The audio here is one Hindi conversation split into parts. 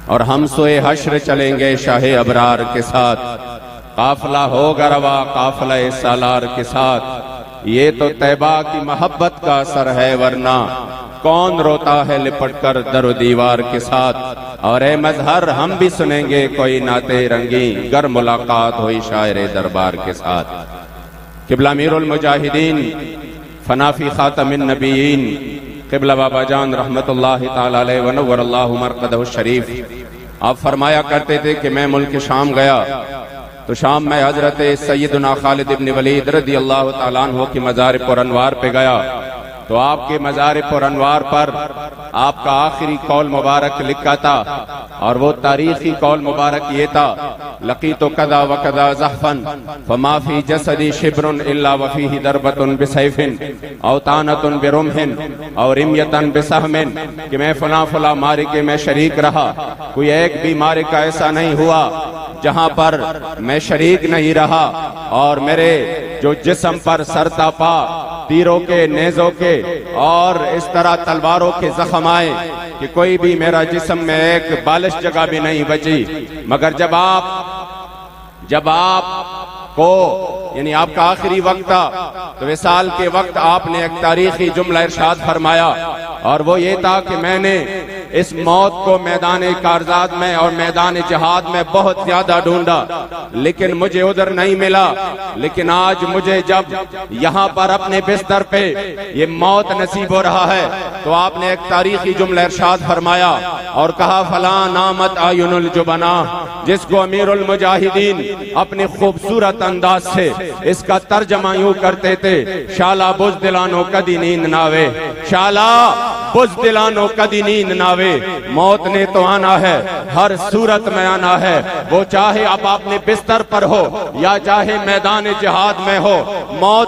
और हम सोए हश्र चलेंगे शाहे अबरार के साथ। काफिला होगा रवा काफिला सालार के साथ। ये तो तैबा की मोहब्बत का असर है, वरना कौन रोता है लिपट कर दर दीवार के साथ। और ए मजहर हम भी सुनेंगे कोई नाते रंगी, गर मुलाकात हुई शायरे दरबार के साथ। किबला अमीरुल मुजाहिदीन फनाफी खातमिन नबीयीन किबला बाबा जान रहमतुल्लाहि ताला अलैहि व नव्वरल्लाहु मरकदहु शरीफ आप फरमाया करते थे कि मैं मुल्क शाम गया तो शाम में हजरत सैयदना खालिद इब्न वलीद रज़ी अल्लाह ताला अन्हु की मज़ार पुरअनवार पे गया तो आपके मज़ार पुरअनवार पर आपका आखिरी कौल मुबारक लिखा था और वो तारीखी कौल मुबारक ये था, लकीतो कदा व कदा ज़हफ़न फमा फी जसदी शिब्रुन इल्ला व फीही दरबतुन बिसैफिन औ तानतुन बिरुम्हिन और रिमयतन बिसहमिन, कि मैं फला फला मारिके में शरीक रहा, कोई एक भी मारिका ऐसा नहीं हुआ जहां पर मैं शरीक नहीं रहा और मेरे जो जिस्म पर सरतापा तीरों के, नेज़ों के और इस तरह तलवारों के जख्म आए कि कोई भी मेरा जिस्म में एक बालिश जगह भी नहीं बची। मगर जब आप को यानी आपका आखिरी वक्त था तो विसाल के वक्त आपने एक तारीखी जुमला इरशाद फरमाया और वो ये था कि मैंने इस मौत को मैदान कारजात में और मैदान जिहाद में बहुत ज्यादा ढूंढा लेकिन मुझे उधर नहीं मिला, लेकिन आज मुझे जब यहाँ पर अपने बिस्तर पे ये मौत नसीब हो रहा है तो आपने एक तारीखी जुमला इरशाद फरमाया और कहा, फला नामत आयुनुल जुबना, जिसको अमीरुल मुजाहिदीन अपने खूबसूरत अंदाज से इसका तर्जमा यूं करते थे, शाला बुज़दिलानो कदी नींद नावे, शाला बुज़दिलानो कदी नींद नावे। मौत ने तो आना है, हर सूरत में आना है, वो चाहे अब आपने बिस्तर पर हो या चाहे मैदान जिहाद में हो। मौत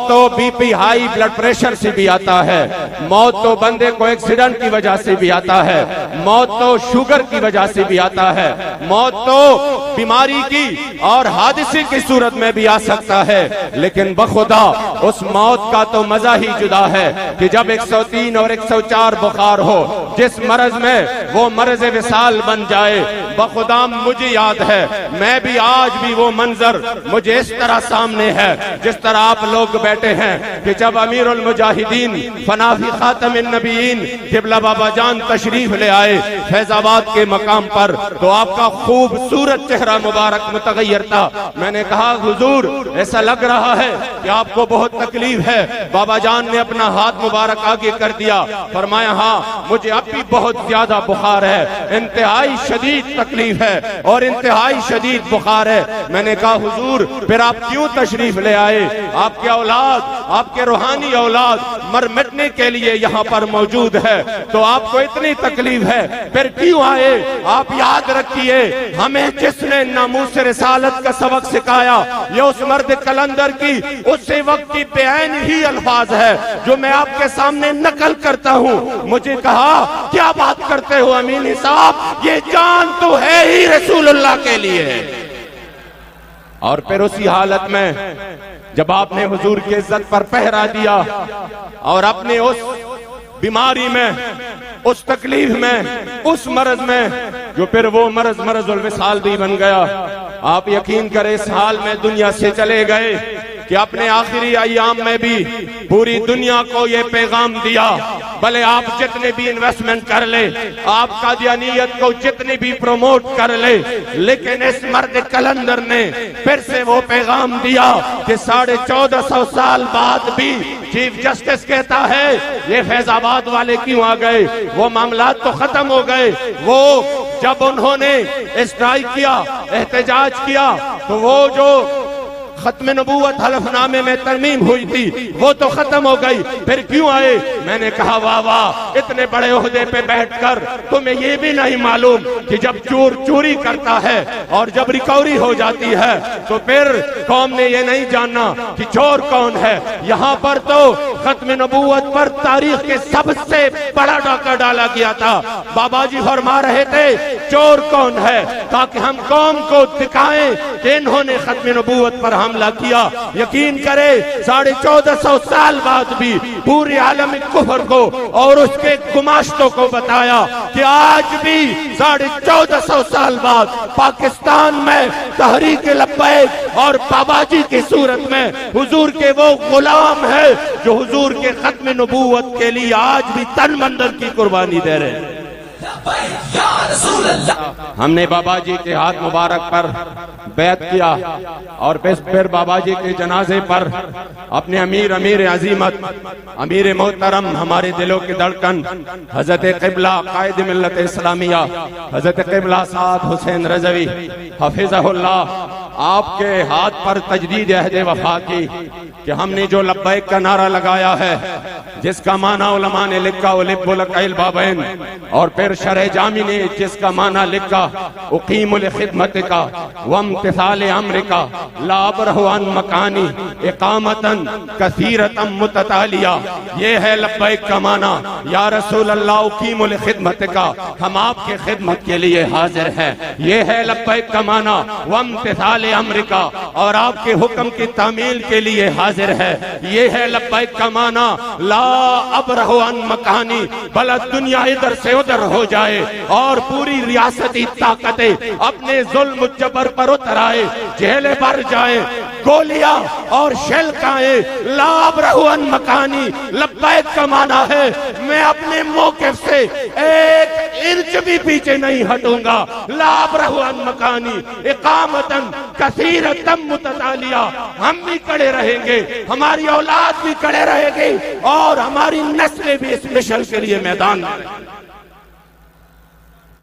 तो बीपी हाई ब्लड प्रेशर से भी आता है, मौत तो बंदे को एक्सीडेंट की वजह से भी आता है, मौत तो शुगर की वजह से भी आता है, मौत तो बीमारी की और हादसे की सूरत में भी आ सकता है। लेकिन बखुदा उस मौत का तो मजा ही जुदा है कि जब 103 और 104 बुखार हो, जिस मरज में वो मरज विसाल बन जाए। बखुदा मुझे याद है, मैं भी आज भी वो मंजर मुझे इस तरह सामने है जिस तरह आप लोग बैठे हैं कि जब अमीरुल मुजाहिदीन फनाफी खातमिन नबीयीन किबला बाबा जान तशरीफ ले आए फैजाबाद के मकाम पर तो आपका खूबसूरत चेहरा मुबारक मुतगय्यर था। मैंने कहा, हुजूर ऐसा लग रहा है कि आपको बहुत तकलीफ है। बाबा जान ने अपना हाथ मुबारक आगे कर दिया, फरमाया, हाँ मुझे अब भी बहुत ज्यादा बुखार है, इंतहाई शदीद तकलीफ है और इंतहाई शदीद बुखार है। मैंने कहा, हुजूर फिर आप क्यों तशरीफ ले आए? आपके औलाद, आपके रूहानी औलाद मर मिटने के लिए यहाँ पर मौजूद है तो आपको इतनी तकलीफ है, फिर क्यों आए? आप याद रखिए, हमें जिसने नामूस रिसालत का सबक सिखाया ये उस मर्द कलंदर की उसी वक्त की बेअन ही अल्फाज है जो मैं आपके सामने नकल करता हूँ। मुझे कहा, क्या बात करते हो अमीनी साहब, ये जान तो है ही रसूलुल्लाह के लिए। और फिर उसी हालत में जब आपने हुजूर की इज्जत पर पहरा दिया और अपने उस बीमारी में, उस तकलीफ में, उस मरज में जो फिर वो मरजुल विसाल भी बन गया, आप यकीन करें इस हाल में दुनिया से चले गए कि अपने आखिरी अय्याम में भी पूरी दुनिया को ये पैगाम दिया, भले आप जितने भी इन्वेस्टमेंट कर ले, आप कादियानियत को जितने भी प्रमोट कर ले, लेकिन इस मर्द कलंदर ने फिर से वो पैगाम दिया कि 1450 साल बाद भी चीफ जस्टिस कहता है ये फैजाबाद वाले क्यों आ गए? वो मामला तो खत्म हो गए। वो जब उन्होंने स्ट्राइक किया, एहतजाज किया तो वो जो खत्म नबूवत हलफनामे में तरमीम हुई थी वो तो खत्म हो गई, फिर क्यों आए? मैंने कहा, वाह वाह, इतने बड़े ओहदे पे बैठकर तुम्हें ये भी नहीं मालूम कि जब चोर चोरी करता है और जब रिकवरी हो जाती है तो फिर कौम ने ये नहीं जानना कि चोर कौन है। यहाँ पर तो खत्म नबूवत पर तारीख के सबसे बड़ा डाका डाला गया था। बाबा जी फरमा रहे थे चोर कौन है, ताकि हम कौम को दिखाएं कि इन्होंने खत्म नबूवत पर हमला किया। यकीन करे 1450 साल बाद भी पूरे आलम कुफर को और उसके गुमाश्तों को बताया कि आज भी 1450 साल बाद पाकिस्तान में तहरीक लब्बैक और बाबाजी की सूरत में हुजूर के वो गुलाम है जो हुजूर के खत्म नबूवत के लिए आज भी तन मंदन की कुर्बानी दे रहे हैं। हमने बाबा जी के हाथ मुबारक पर बैत किया और फिर बाबा जी के जनाजे पर अपने अमीर अजीमत अमीर मोहतरम हमारे दिलों की धड़कन हजरत क़िबला कायद मिल्लत इस्लामिया हजरत क़िबला साद हुसैन रज़वी हफिज़हुल्लाह आपके हाथ पर तजदीद अहद वफा की कि हमने जो लब्बैक का नारा लगाया है जिसका माना उलमा ने लिखा उलिब्बुल कैल बाबैन और फिर शरह जामी ने जिसका माना लिखा उकीमुल खिदमतिका वम्तिसाल अम्रिका ला अबरहु अन मकानी इकामतन कसीरतम मुततालिया। ये है लब्बैक का माना। या रसूल अल्लाह उकीमुल खिदमतिका हम आपके खिदमत के लिए हाजिर हैं। ये है लब्बैक का माना। वम्तिसाल अम्रिका और आपके हुक्म की तामील के लिए हाजिर है। ये है लब्बैक का माना। ला अबरहु अन मकानी भला दुनिया इधर से उधर हो जाए और पूरी रियासती ताकतें अपने जुल्म जबर पर उतर आए, जेलें भर जाए, गोलियां और शेल खाए। ला अबरहु अन मकानी लब्बैक का माना है मैं अपने मौक़िफ़ से एक इंच भी पीछे नहीं हटूंगा। ला अबरहु अन मकानी इकामतन कसीरतम मुततालिया। हम भी खड़े रहेंगे, हमारी औलाद भी खड़े रहेगी और हमारी नस्लें भी इस मिशन के लिए मैदान में।